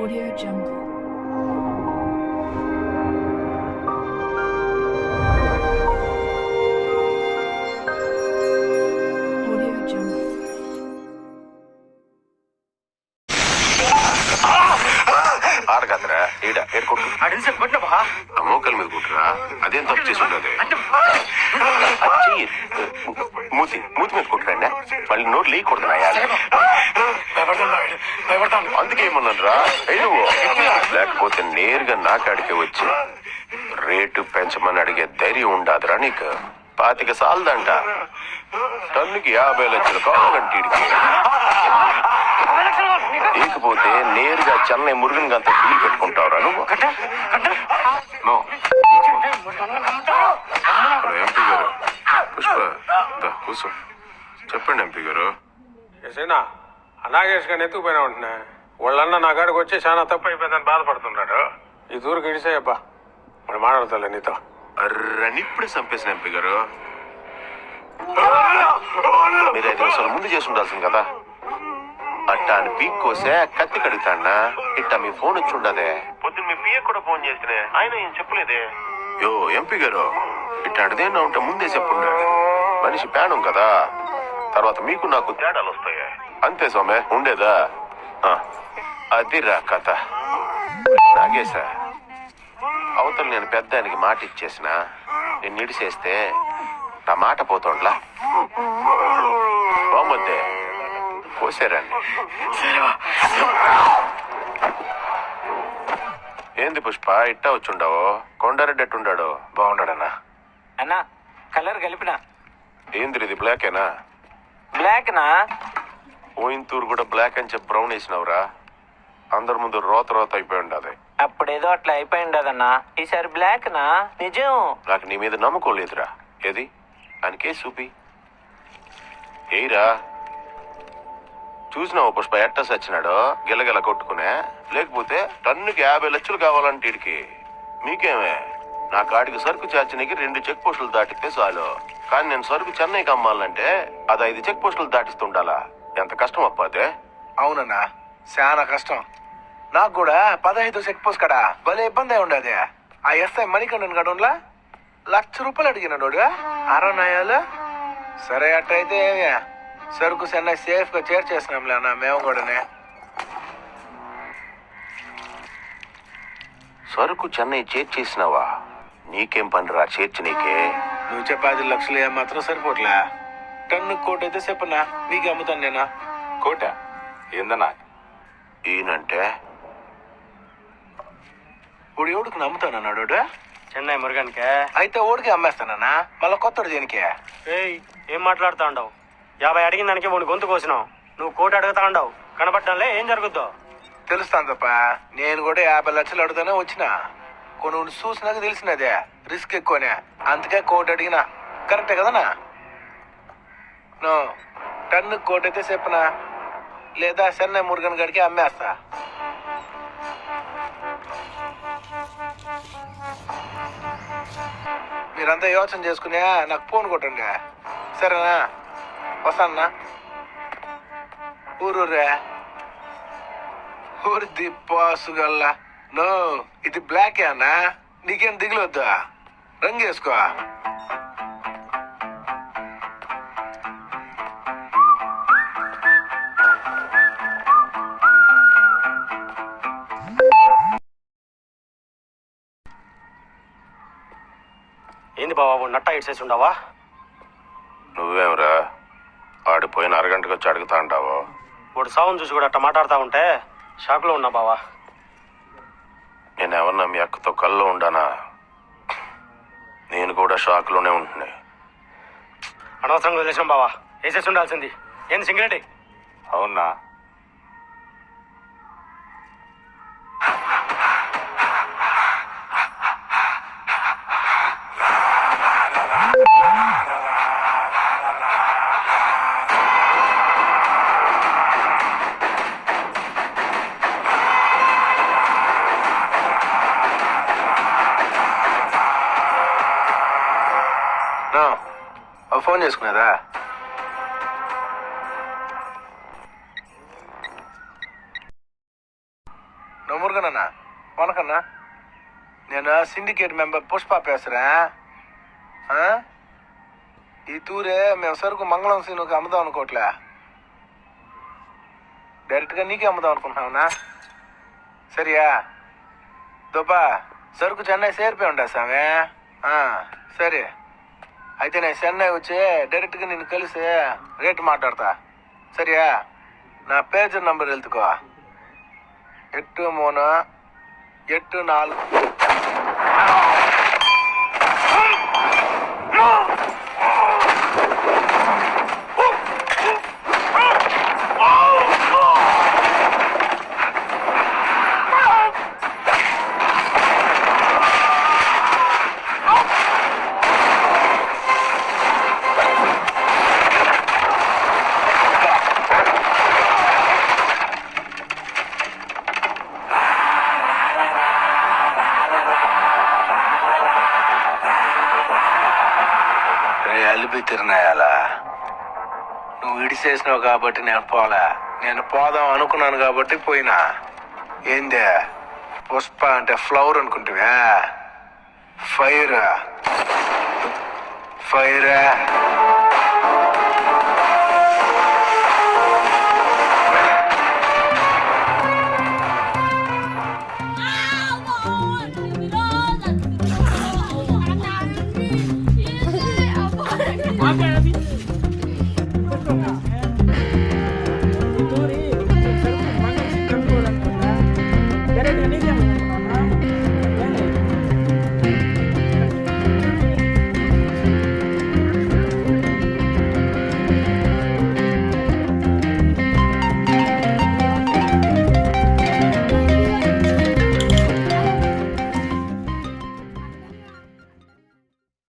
Audio Jungle. Audio Jungle. ఆడగదరా ఈడ ఏడుకుంటు మోకల మీద కుట్టురా అదేం తప్పు చేసి ఉండదు మూతి మూతి మీద కుట్టరండి మళ్ళీ నోట్లు లేకూడదు అందుకే ఏమన్నాను రా నువ్వు లేకపోతే నేరుగా నాకాడికి వచ్చి రేటు పెంచమని అడిగే ధైర్యం ఉండదురా నీకు 25 సాలదంట టన్నుకి 50 లక్షలు కావాలంటే లేకపోతే నేరుగా చెన్నై మురుగన్ గంత బిల్లు పెట్టుకుంటావురా నువ్వు ఎంపీ గారు పుష్ప కూర్చో చెప్పండి ఎంపీ గారు ఏసైనా అనాగేష్ గారిని ఎత్తుకుపోయినా ఉంటున్నా వాళ్ళన్న నా కాడికి వచ్చి చాలా తప్పు అయిపోయిందని బాధపడుతున్నాడు ఈ దూరికి ఇడిసేయబ్బా మరి మాట్లాడతాలే నీతో అర్రనిప్పుడే చంపేసిన ఎంపీ గారు మీరు 5 నిమిషాలు ముందు చేసి ఉండాల్సింది కదా అట్టా అని పీక్ కోసే కత్తి కడుగుతాడా ఇట్టా మీ ఫోన్ వచ్చి ఉండదే పొద్దున్న మీ పిఏ కూడా ఫోన్ చేస్తే ఆయన ఏం చెప్పలేదే యో ఎంపీ గారు ఇట్లాంటిదేనా ఉంటే ముందే చెప్పుండే మనిషి ప్రాణం కదా తర్వాత మీకు నాకు తేడాలు వస్తాయి అంతే సోమే ఉండేదా అది రా కథ నాగేశా అవతల నేను పెద్దానికి మాట ఇచ్చేసిన నేను నిడిసేస్తే నా మాట పోతుండ్లా బాగుందే కోసారండి ఏంది పుష్ప ఇట్టా వచ్చుండవు కొండారెడ్డి ఎట్టుండాడు బాగుండాడన్నా అన్నా కలర్ కలిపినా ఏంది ఇది బ్లాకేనా బ్లాక్ నా ఓయింతూరు కూడా బ్లాక్ అని చెప్పి బ్రౌన్ వేసినవురా అందరి ముందు రోత అయిపోయి ఉండదు అప్పుడేదో అట్లా అయిపోయి ఉండదన్నా ఈసారి బ్లాక్ నా నిజం నాకు నీ మీద నమ్మకం లేదురా ఏది ఆయనకే చూపి ఏయిరా చూసినావు పుష్ప ఎట్ట సచ్చినాడో గిలగిల కొట్టుకునే లేకపోతే టన్నుకి 50 లక్షలు కావాలంటే ఇడికి మీకేమే నా కాడికి సరుకు చేర్చనికి 2 చెక్ పోస్టులు దాటితే చాలు కానీ నేను సరుకు చెన్నైకి అమ్మాలంటే అది 5 చెక్ పోస్టులు దాటిస్తుండాలా ఎంత కష్టం అప్పాదే అవునన్నా చాలా కష్టం నాకు కూడా 15 చెక్ పోస్ట్ కడా భలే ఇబ్బంది అయి ఉండదు ఆ ఎస్ఐ మణికండన్ గడంలా ₹1,00,000 అడిగినాడు అరనాయాలు సరే అట్టయితే సరుకు చెన్నై సేఫ్ గా చేర్చేసినాంలే అన్న మేము కూడానే సరుకు చెన్నై చేర్చేసినావా నీకేం పనిరా చేర్చి నీకే నువ్వు చెప్పే 10 లక్షలు ఏమాత్రం సరిపోట్లే టన్ను కోట అయితే చెప్పనా నీకు అమ్ముతాను నేనా కోట ఏందన్నా ఈయనంటే ఇప్పుడు ఎవడికి నమ్ముతానన్నాడు చెన్నై మురుగన్కే అయితే ఓడికి అమ్మేస్తానన్నా మళ్ళీ కొత్తడు దేనికి ఏయ్ ఏం మాట్లాడుతా ఉండవు 50 అడిగిన దానికి 3 గొంతు కోసినావు నువ్వు కోటి అడుగుతా ఉండవు కనపడటంలే ఏం జరుగుద్దో తెలుస్తాను తప్ప నేను కూడా 50 లక్షలు అడుగుతానే వచ్చిన కొన్ని చూసినాక తెలిసినదే రిస్క్ ఎక్కువనే అందుకే కోటి అడిగినా కరెక్టే కదనా నో టన్ను కోటి అయితే చెప్పనా లేదా చెన్నై మురుగన్ గడికి అమ్మేస్తా మీరంతా యోచన చేసుకునే నాకు ఫోన్ కొట్టండి సరేనా వస్తానా ఊరూరే ఊరి దిప్పాసుగల్లా నో ఇది బ్లాక్ అన్నా నీకేం దిగులొద్దా రంగు వేసుకో ఏంది బాబు నట్ట ఇడ్సేసి ఉండవా నువ్వేమరా ఆడిపోయిన అరగంటకు వచ్చి అడుగుతా అంటావు వాడు సావును చూసి కూడా అట్ట మాట్లాడుతూ ఉంటే షాక్లో ఉన్నా బావా నేను ఎవరన్నా మీ అక్కతో కల్లో ఉండానా నేను కూడా షాక్లోనే ఉంటున్నా అనవసరంగా వదిలేసాం బావా వేసేసి ఉండాల్సింది ఏంది సింగరెడ్డి అవునా ఫోన్ చేసుకునేదా నువ్వు మురుగనన్నా వనకన్నా నేను సిండికేట్ మెంబర్ పుష్ప పేసుறேன் ఈ తూరే మేము సరుకు మంగళం సీనుకి అమ్ముదాం అనుకోవట్లే డైరెక్ట్గా నీకే అమ్ముదాం అనుకుంటున్నావునా సరియా దోపా సరుకు చెన్నై చేరిపోయి ఉండా స్వామి సరే అయితే నేను చెన్నై వచ్చి డైరెక్ట్గా నిన్ను కలిసి రేటు మాట్లాడతా సరియా నా పేజర్ నంబర్ వెళ్తుకో 8384 అలిపి తిరునాయాలా నువ్వు ఇడిసేసినావు కాబట్టి నేను పోలే నేను పోదాం అనుకున్నాను కాబట్టి పోయినా ఏందే పుష్ప అంటే ఫ్లవర్ అనుకుంటువా ఫైర్ ఫైర్ I'm gonna